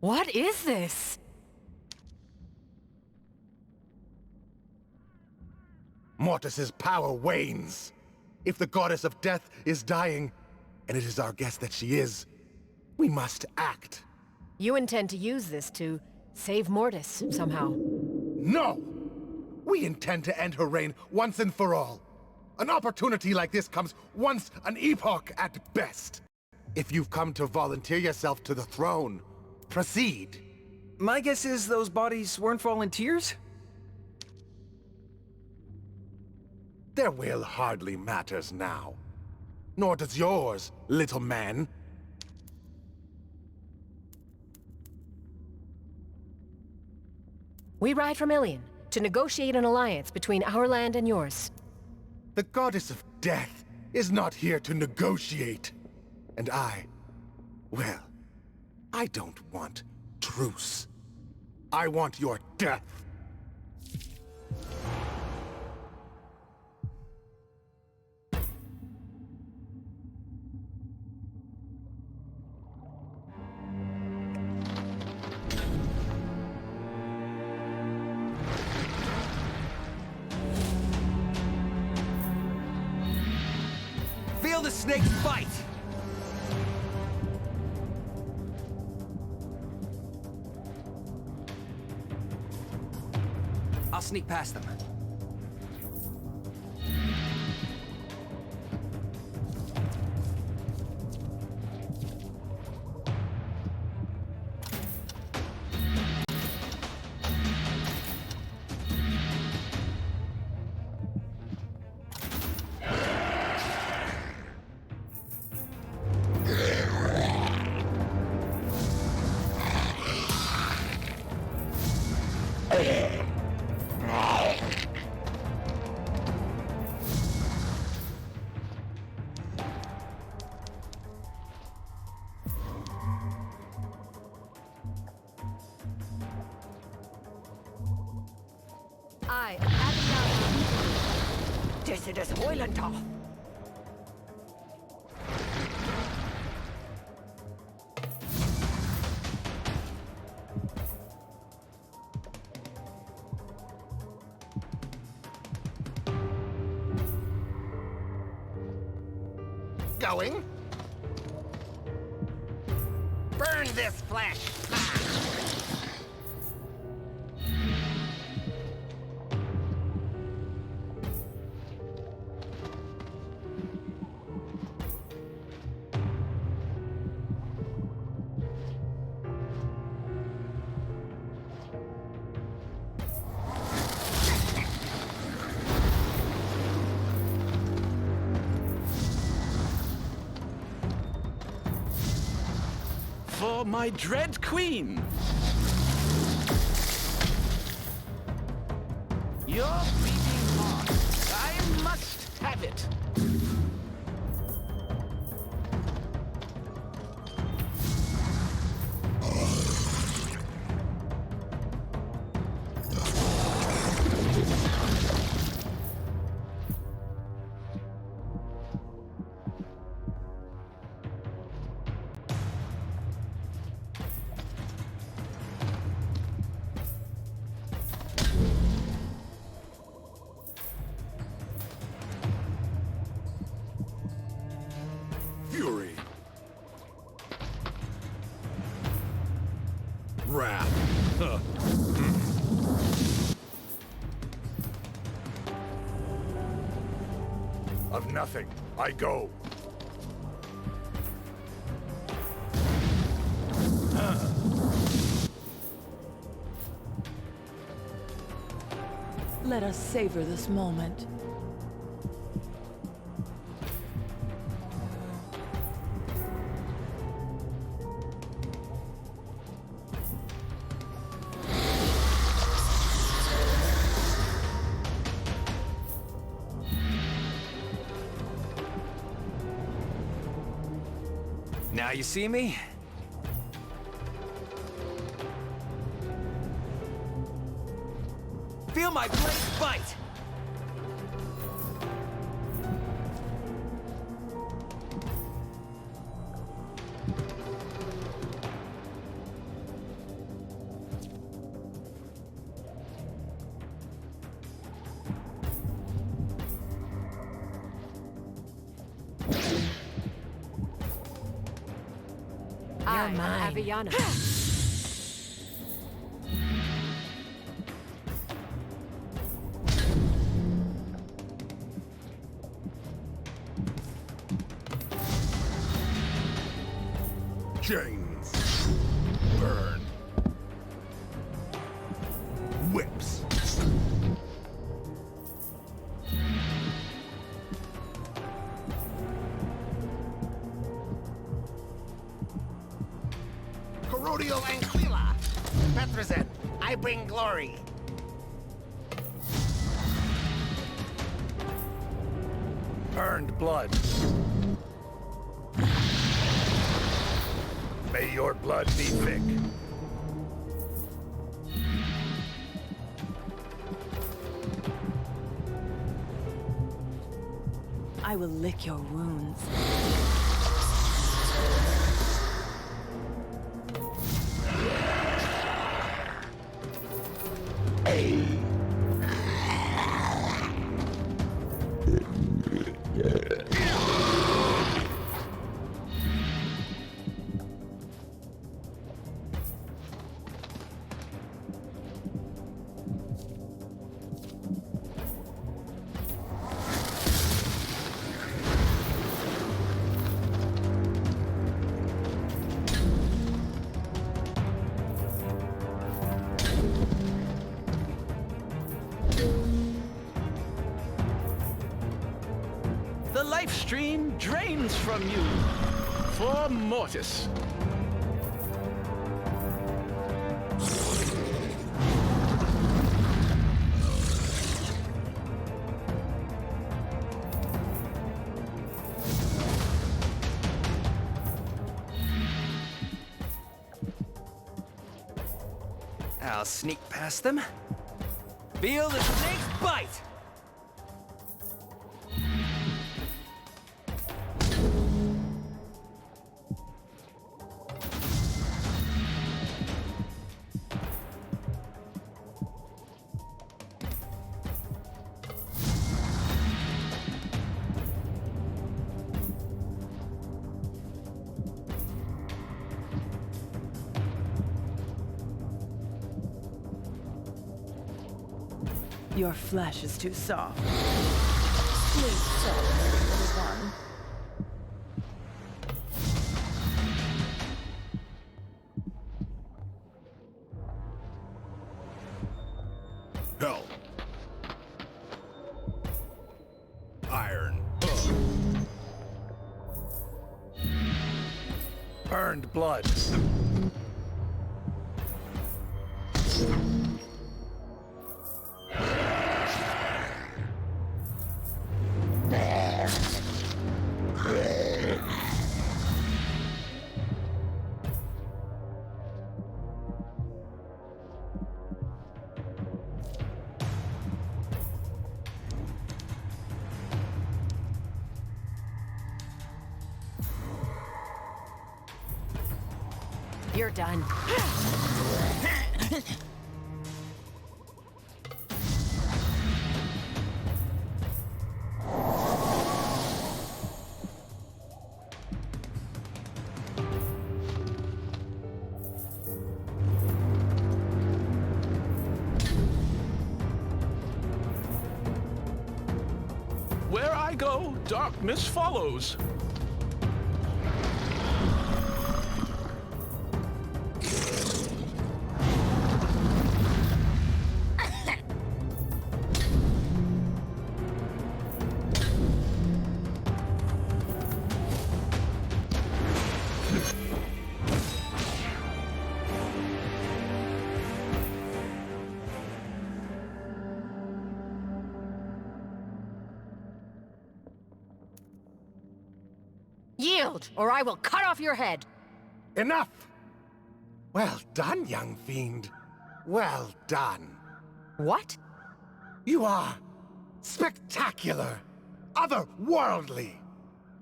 What is this? Mortis's power wanes. If the goddess of death is dying, and it is our guess that she is, we must act. You intend to use this to save Mortis, somehow. No! We intend to end her reign once and for all. An opportunity like this comes once an epoch at best. If you've come to volunteer yourself to the throne, proceed. My guess is those bodies weren't volunteers? Their will hardly matters now. Nor does yours, little man. We ride from Ilion to negotiate an alliance between our land and yours. The goddess of death is not here to negotiate. And well, I don't want truce. I want your death. Feel the snake's bite! I'll sneak past them. I am Abigail. Das ist Heuländer. Going? Burn this flesh. For my dread queen! Your beating heart. I must have it. Fury. Wrath. Huh. Of nothing, I go. Let us savor this moment. Now you see me? Feel my blade bite! I am mine. Aviana. Chains. Burn. Whips. Corrodial Anquila. Petrozen, I bring glory. Earned blood. May your blood be thick. I will lick your wounds. The life stream drains from you. For Mortis. I'll sneak past them. Feel the snake's bite! Your flesh is too soft. Please show me, little one. Hell. Iron. Earned blood. You're done. Where I go, darkness follows. Yield, or I will cut off your head. Enough! Well done, young fiend. Well done. What? You are spectacular, otherworldly.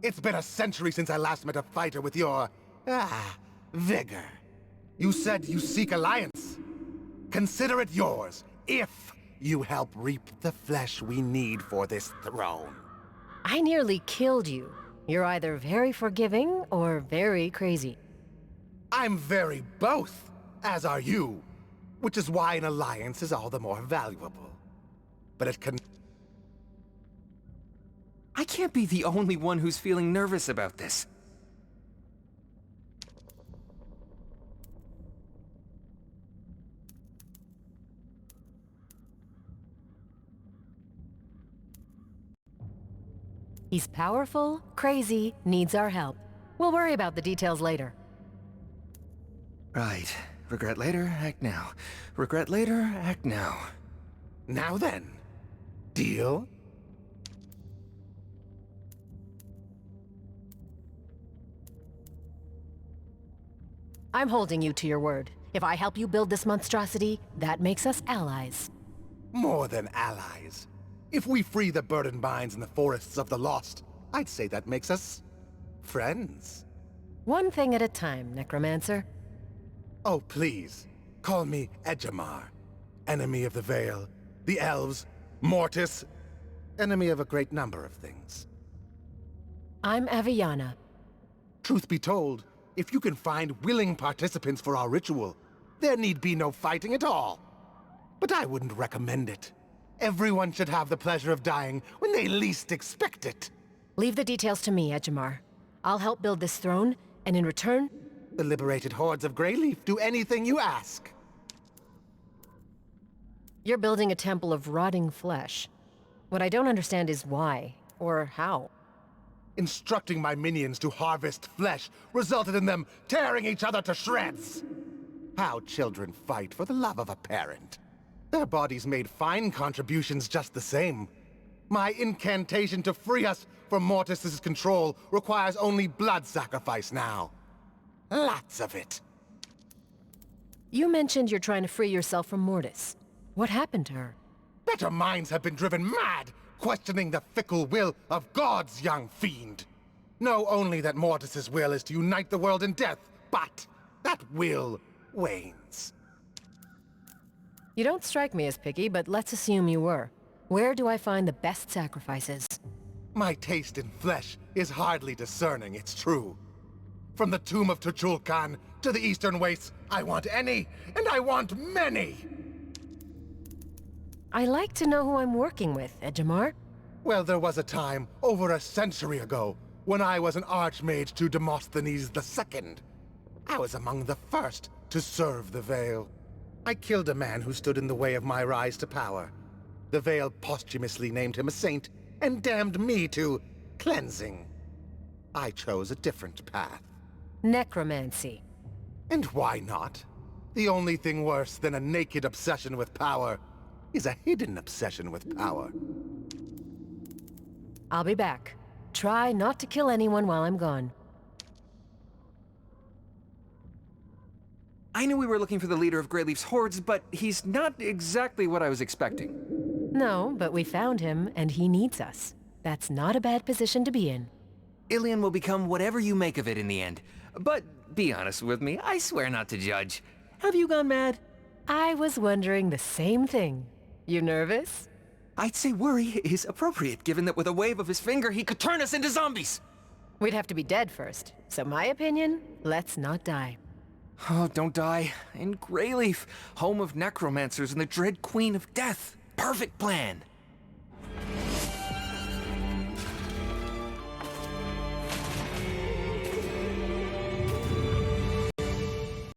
It's been a century since I last met a fighter with your, vigor. You said you seek alliance. Consider it yours, if you help reap the flesh we need for this throne. I nearly killed you. You're either very forgiving or very crazy. I'm very both, as are you. Which is why an alliance is all the more valuable. But it can... I can't be the only one who's feeling nervous about this. He's powerful, crazy, needs our help. We'll worry about the details later. Right. Regret later, act now. Regret later, act now. Now then, deal? I'm holding you to your word. If I help you build this monstrosity, that makes us allies. More than allies. If we free the burdened minds in the forests of the lost, I'd say that makes us... friends. One thing at a time, Necromancer. Oh, please. Call me Ejamar. Enemy of the Vale, the Elves, Mortis. Enemy of a great number of things. I'm Aviana. Truth be told, if you can find willing participants for our ritual, there need be no fighting at all. But I wouldn't recommend it. Everyone should have the pleasure of dying when they least expect it. Leave the details to me, Ejamar. I'll help build this throne, and in return... The liberated hordes of Grayleaf do anything you ask. You're building a temple of rotting flesh. What I don't understand is why, or how. Instructing my minions to harvest flesh resulted in them tearing each other to shreds. How children fight for the love of a parent. Their bodies made fine contributions just the same. My incantation to free us from Mortis's control requires only blood sacrifice now. Lots of it. You mentioned you're trying to free yourself from Mortis. What happened to her? Better minds have been driven mad, questioning the fickle will of God's young fiend. Know only that Mortis's will is to unite the world in death, but that will wanes. You don't strike me as picky, but let's assume you were. Where do I find the best sacrifices? My taste in flesh is hardly discerning, it's true. From the tomb of Tuchulkan to the eastern wastes, I want any, and I want many! I like to know who I'm working with, Ejamar. Well, there was a time, over a century ago, when I was an archmage to Demosthenes II. I was among the first to serve the Vale. I killed a man who stood in the way of my rise to power. The Vale posthumously named him a saint, and damned me to cleansing. I chose a different path. Necromancy. And why not? The only thing worse than a naked obsession with power is a hidden obsession with power. I'll be back. Try not to kill anyone while I'm gone. I knew we were looking for the leader of Grayleaf's hordes, but he's not exactly what I was expecting. No, but we found him, and he needs us. That's not a bad position to be in. Ilion will become whatever you make of it in the end. But be honest with me, I swear not to judge. Have you gone mad? I was wondering the same thing. You nervous? I'd say worry is appropriate, given that with a wave of his finger, he could turn us into zombies! We'd have to be dead first. So my opinion, let's not die. Oh, don't die. In Grayleaf, home of necromancers and the dread queen of death. Perfect plan!